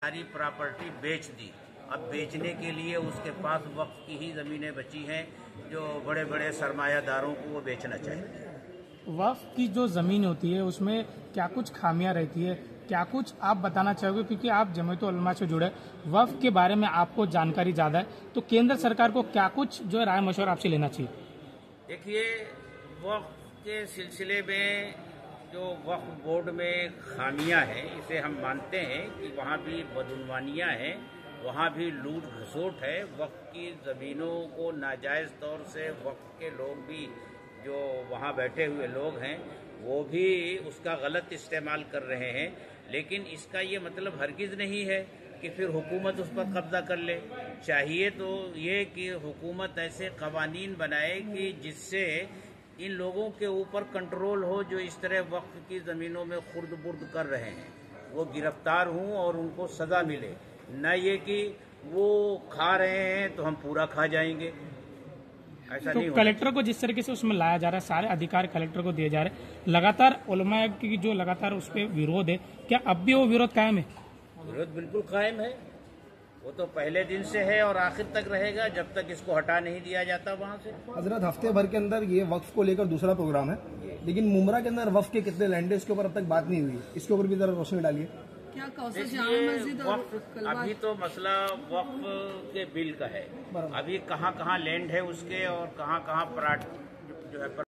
सारी प्रॉपर्टी बेच दी। अब बेचने के लिए उसके पास वक्फ की ही ज़मीनें बची हैं जो बड़े बड़े सरमायादारों को वो बेचना चाहिए। वक्फ की जो ज़मीन होती है उसमें क्या कुछ खामियां रहती है, क्या कुछ आप बताना चाहोगे? क्योंकि आप जमीयत उलमा से जुड़े, वक्फ के बारे में आपको जानकारी ज़्यादा है, तो केंद्र सरकार को क्या कुछ जो है राय मशवरा आपसे लेना चाहिए? देखिए, वक्फ के सिलसिले में जो वक्फ बोर्ड में खामियां हैं, इसे हम मानते हैं कि वहाँ भी बदउनवानियां हैं, वहाँ भी लूट घसोट है। वक्फ की ज़मीनों को नाजायज़ तौर से वक्फ के लोग भी जो वहाँ बैठे हुए लोग हैं वो भी उसका गलत इस्तेमाल कर रहे हैं। लेकिन इसका ये मतलब हरगिज़ नहीं है कि फिर हुकूमत उस पर कब्जा कर ले। चाहिए तो ये कि हुकूमत ऐसे कवानीन बनाए कि जिससे इन लोगों के ऊपर कंट्रोल हो जो इस तरह वक्फ की ज़मीनों में खुर्द बुर्द कर रहे हैं, वो गिरफ्तार हों और उनको सज़ा मिले, न ये कि वो खा रहे हैं तो हम पूरा खा जाएंगे। ऐसा तो नहीं कलेक्टर को जिस तरीके से उसमें लाया जा रहा है, सारे अधिकार कलेक्टर को दिए जा रहे हैं, लगातार उलमा की जो लगातार उस पर विरोध है, क्या अब भी वो विरोध कायम है? विरोध बिल्कुल कायम है, वो तो पहले दिन से है और आखिर तक रहेगा जब तक इसको हटा नहीं दिया जाता वहाँ से। हजरत, हफ्ते भर के अंदर ये वक्फ को लेकर दूसरा प्रोग्राम है, लेकिन मुमरा के अंदर वक्फ के कितने लैंड है इसके ऊपर अब तक बात नहीं हुई। इसके ऊपर भी जरा रोशनी डालिए। क्या वक्फ अभी तो मसला वक्फ के बिल का है। अभी कहाँ कहाँ लैंड है उसके और कहाँ कहाँ प्लाट जो है